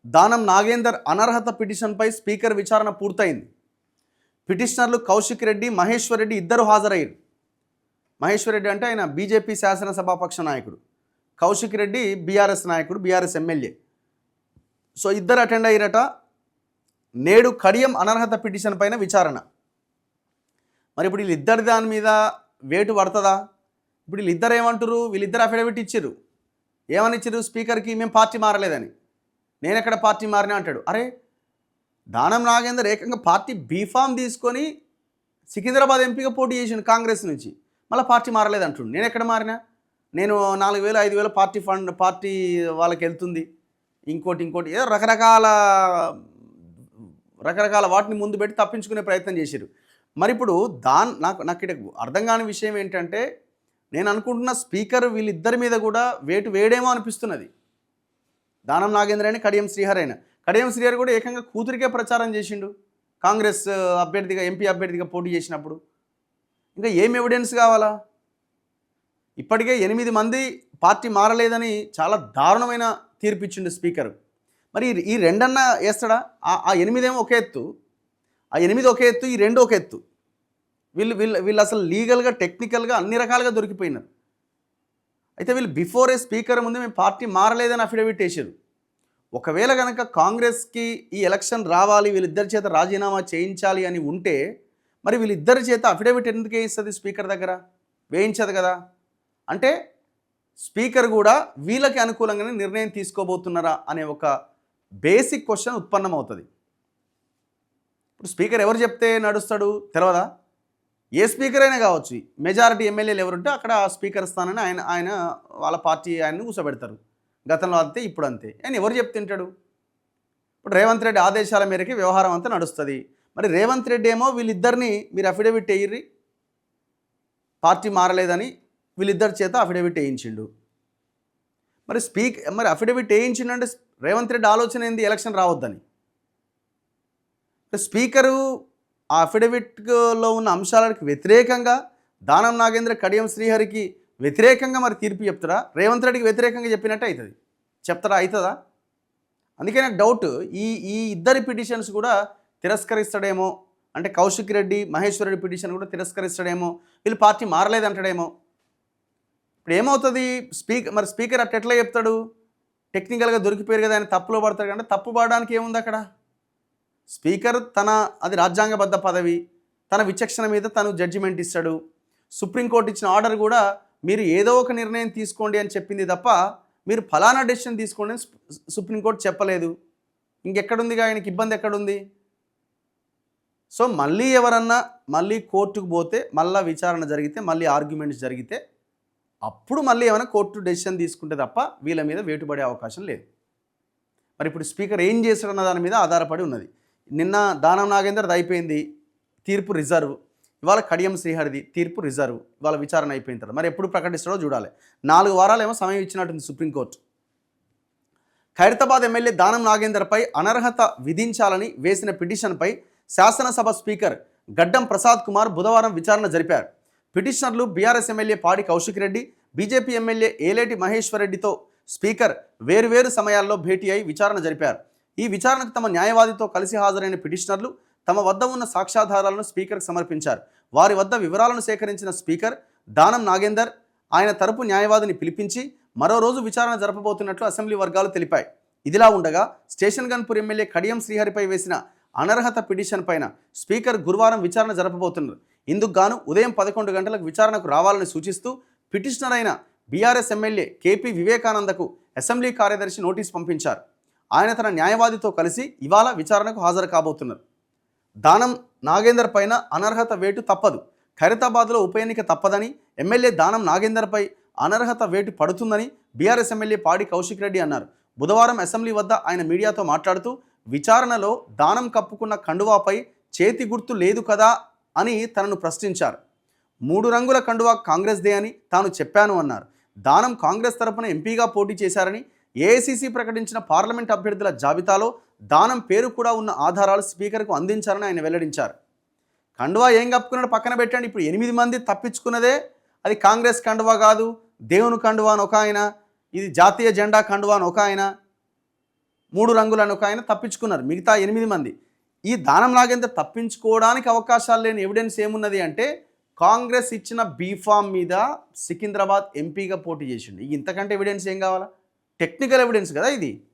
దానం నాగేందర్ అనర్హత పిటిషన్పై స్పీకర్ విచారణ పూర్తయింది. పిటిషనర్లు కౌశిక్ రెడ్డి, మహేశ్వర్ రెడ్డి ఇద్దరు హాజరయ్యారు. మహేశ్వర్ రెడ్డి అంటే ఆయన బీజేపీ శాసనసభాపక్ష నాయకుడు, కౌశిక్ రెడ్డి బీఆర్ఎస్ నాయకుడు, బీఆర్ఎస్ ఎమ్మెల్యే. సో ఇద్దరు అటెండ్ అయ్యారట. నేడు కడియం అనర్హత పిటిషన్ పైన విచారణ. మరి ఇప్పుడు వీళ్ళిద్దరి దాని మీద వేటు పడుతుందా? ఇప్పుడు వీళ్ళిద్దరు ఏమంటారు? వీళ్ళిద్దరు అఫిడవిట్ ఇచ్చారు. ఏమని ఇచ్చారు? స్పీకర్కి మేము పార్టీ మారలేదని. నేను ఎక్కడ పార్టీ మారినా అంటాడు. అరే, దానం నాగేందర్ ఏకంగా పార్టీ బీఫామ్ తీసుకొని సికింద్రాబాద్ ఎంపీగా పోటీ చేసిండు కాంగ్రెస్ నుంచి. మళ్ళీ పార్టీ మారలేదు అంటుండు. నేను ఎక్కడ మారినా? నేను 4,000 5,000 పార్టీ వాళ్ళకి వెళ్తుంది, ఇంకోటి ఏదో రకరకాల వాటిని ముందు పెట్టి తప్పించుకునే ప్రయత్నం చేశారు. మరి ఇప్పుడు నాకు ఇక్కడ అర్థం కాని విషయం ఏంటంటే, నేను అనుకుంటున్న స్పీకర్ వీళ్ళిద్దరి మీద కూడా వేటు వేడేమో అనిపిస్తున్నది. దానం నాగేంద్ర అయినా కడియం శ్రీహరి అయినా. కడియం శ్రీహరి కూడా ఏకంగా కూతురికే ప్రచారం చేసిండు కాంగ్రెస్ అభ్యర్థిగా, ఎంపీ అభ్యర్థిగా పోటీ చేసినప్పుడు. ఇంకా ఏం ఎవిడెన్స్ కావాలా? ఇప్పటికే 8 మంది పార్టీ మారలేదని చాలా దారుణమైన తీర్పు ఇచ్చిండు స్పీకర్. మరి ఈ రెండన్నా వేస్తాడా? ఆ 8 ఏమో ఒక ఎత్తు, ఆ 8 ఒక ఎత్తు, ఈ 2 ఒక ఎత్తు. వీళ్ళు అసలు లీగల్గా, టెక్నికల్గా అన్ని రకాలుగా దొరికిపోయినారు. అయితే వీళ్ళు బిఫోరే స్పీకర్ ముందు మేము పార్టీ మారలేదని అఫిడవిట్ వేసారు. ఒకవేళ కనుక కాంగ్రెస్కి ఈ ఎలక్షన్ రావాలి, వీళ్ళిద్దరి చేత రాజీనామా చేయించాలి అని ఉంటే, మరి వీళ్ళిద్దరి చేత అఫిడవిట్ ఎందుకు వేయిస్తుంది స్పీకర్ దగ్గర? వేయించదు కదా. అంటే స్పీకర్ కూడా వీళ్ళకి అనుకూలంగానే నిర్ణయం తీసుకోబోతున్నారా అనే ఒక బేసిక్ క్వశ్చన్ ఉత్పన్నమవుతుంది. ఇప్పుడు స్పీకర్ ఎవరు చెప్తే నడుస్తాడు తెలియదా? ఏ స్పీకర్ అయినా కావచ్చు, మెజారిటీ ఎమ్మెల్యేలు ఎవరుంటే అక్కడ స్పీకర్ స్థానాన్ని ఆయన వాళ్ళ పార్టీ ఆయన్ని కూర్చోబెడతారు. గతంలో అంతే, ఇప్పుడు అంతే. ఆయన ఎవరు చెప్తుంటాడు? ఇప్పుడు రేవంత్ రెడ్డి ఆదేశాల మేరకి వ్యవహారం అంతా నడుస్తుంది. మరి రేవంత్ రెడ్డి ఏమో వీళ్ళిద్దరిని మీరు అఫిడవిట్ వేయిర్రి, పార్టీ మారలేదని వీళ్ళిద్దరి చేత అఫిడవిట్ వేయించిండు. మరి అఫిడవిట్ వేయించిండంటే రేవంత్ రెడ్డి ఆలోచన ఏంది? ఎలక్షన్ రావద్దని. స్పీకరు ఆ అఫిడవిట్లో ఉన్న అంశాలకు వ్యతిరేకంగా దానం నాగేంద్ర, కడియం శ్రీహరికి వ్యతిరేకంగా మరి తీర్పు చెప్తారా? రేవంత్ రెడ్డికి వ్యతిరేకంగా చెప్పినట్టు అవుతుంది. చెప్తారా? అవుతుందా? అందుకే నాకు డౌట్, ఈ ఇద్దరి పిటిషన్స్ కూడా తిరస్కరిస్తాడేమో. అంటే కౌశిక్ రెడ్డి, మహేశ్వర్ రెడ్డి పిటిషన్ కూడా తిరస్కరిస్తాడేమో, వీళ్ళు పార్టీ మారలేదంటాడేమో. ఇప్పుడు ఏమవుతుంది? స్పీకర్ ఎట్లా చెప్తాడు? టెక్నికల్గా దొరికిపోయారు కదా, ఆయన తప్పులో పడతాడు. అంటే తప్పు పడడానికి ఏముంది అక్కడ? స్పీకర్ అది రాజ్యాంగబద్ధ పదవి, తన విచక్షణ మీద తను జడ్జిమెంట్ ఇస్తాడు. సుప్రీంకోర్టు ఇచ్చిన ఆర్డర్ కూడా మీరు ఏదో ఒక నిర్ణయం తీసుకోండి అని చెప్పింది తప్ప మీరు ఫలానా డెసిషన్ తీసుకోండి అని సుప్రీంకోర్టు చెప్పలేదు. ఇంకెక్కడుందిగా ఆయనకి ఇబ్బంది ఎక్కడుంది? సో మళ్ళీ కోర్టుకు పోతే, మళ్ళీ విచారణ జరిగితే, మళ్ళీ ఆర్గ్యుమెంట్స్ జరిగితే, అప్పుడు మళ్ళీ ఏమైనా కోర్టు డెసిషన్ తీసుకుంటే తప్ప వీళ్ళ మీద వేటుపడే అవకాశం లేదు. మరి ఇప్పుడు స్పీకర్ ఏం చేస్తాడన్న దాని మీద ఆధారపడి ఉన్నది. నిన్న దానం నాగేందర్ది అయిపోయింది, తీర్పు రిజర్వ్. ఇవాళ కడియం శ్రీహరిది తీర్పు రిజర్వ్. ఇవాళ విచారణ అయిపోయిన తర్వాత మరి ఎప్పుడు ప్రకటిస్తాడో చూడాలి. 4 వారాలు ఏమో సమయం ఇచ్చినట్టుంది సుప్రీంకోర్టు. ఖైరతాబాద్ ఎమ్మెల్యే దానం నాగేందర్పై అనర్హత విధించాలని వేసిన పిటిషన్పై శాసనసభ స్పీకర్ గడ్డం ప్రసాద్ కుమార్ బుధవారం విచారణ జరిపారు. పిటిషనర్లు బీఆర్ఎస్ ఎమ్మెల్యే పాడి కౌశిక్ రెడ్డి, బీజేపీ ఎమ్మెల్యే ఏలేటి మహేశ్వర్ రెడ్డితో స్పీకర్ వేరువేరు సమయాల్లో భేటీ అయి విచారణ జరిపారు. ఈ విచారణకు తమ న్యాయవాదితో కలిసి హాజరైన పిటిషనర్లు తమ వద్ద ఉన్న సాక్ష్యాధారాలను స్పీకర్కు సమర్పించారు. వారి వద్ద వివరాలను సేకరించిన స్పీకర్ దానం నాగేందర్ ఆయన తరపు న్యాయవాదిని పిలిపించి మరో రోజు విచారణ జరపబోతున్నట్లు అసెంబ్లీ వర్గాలు తెలిపాయి. ఇదిలా ఉండగా స్టేషన్ గన్పూర్ ఎమ్మెల్యే కడియం శ్రీహరిపై వేసిన అనర్హత పిటిషన్ పైన స్పీకర్ గురువారం విచారణ జరపబోతున్నారు. ఇందుకు గాను ఉదయం 11 గంటలకు విచారణకు రావాలని సూచిస్తూ పిటిషనర్ అయిన బీఆర్ఎస్ ఎమ్మెల్యే కేపీ వివేకానందకు అసెంబ్లీ కార్యదర్శి నోటీస్ పంపించారు. ఆయన తన న్యాయవాదితో కలిసి ఇవాళ విచారణకు హాజరు కాబోతున్నారు. దానం నాగేందర్ పైన అనర్హత వేటు తప్పదు, ఖైరతాబాద్లో ఉప ఎన్నిక తప్పదని, ఎమ్మెల్యే దానం నాగేందర్పై అనర్హత వేటు పడుతుందని బీఆర్ఎస్ ఎమ్మెల్యే పాడి కౌశిక్ రెడ్డి అన్నారు. బుధవారం అసెంబ్లీ వద్ద ఆయన మీడియాతో మాట్లాడుతూ విచారణలో దానం కప్పుకున్న కండువాపై చేతి గుర్తు లేదు కదా అని తనను ప్రశ్నించారు. 3 రంగుల కండువా కాంగ్రెస్దే అని తాను చెప్పాను అన్నారు. దానం కాంగ్రెస్ తరపున ఎంపీగా పోటీ చేశారని, ఏఐసీసీ ప్రకటించిన పార్లమెంట్ అభ్యర్థుల జాబితాలో దానం పేరు కూడా ఉన్న ఆధారాలు స్పీకర్కు అందించారని ఆయన వెల్లడించారు. కండువా ఏం కప్పుకున్నాడు పక్కన పెట్టండి. ఇప్పుడు 8 మంది తప్పించుకున్నదే అది కాంగ్రెస్ కండువా కాదు, దేవుని కండువా అని ఒక ఆయన, ఇది జాతీయ జెండా కండువా అని ఒక ఆయన. 3 రంగులను ఒక ఆయన తప్పించుకున్నారు. మిగతా 8 మంది. ఈ దానం నాగేందర్ తప్పించుకోవడానికి అవకాశాలు లేని ఎవిడెన్స్ ఏమున్నది అంటే కాంగ్రెస్ ఇచ్చిన బీఫామ్ మీద సికింద్రాబాద్ ఎంపీగా పోటీ చేసిండు. ఇంతకంటే ఎవిడెన్స్ ఏం కావాలా? టెక్నికల్ ఎవిడెన్స్ కదా ఇది.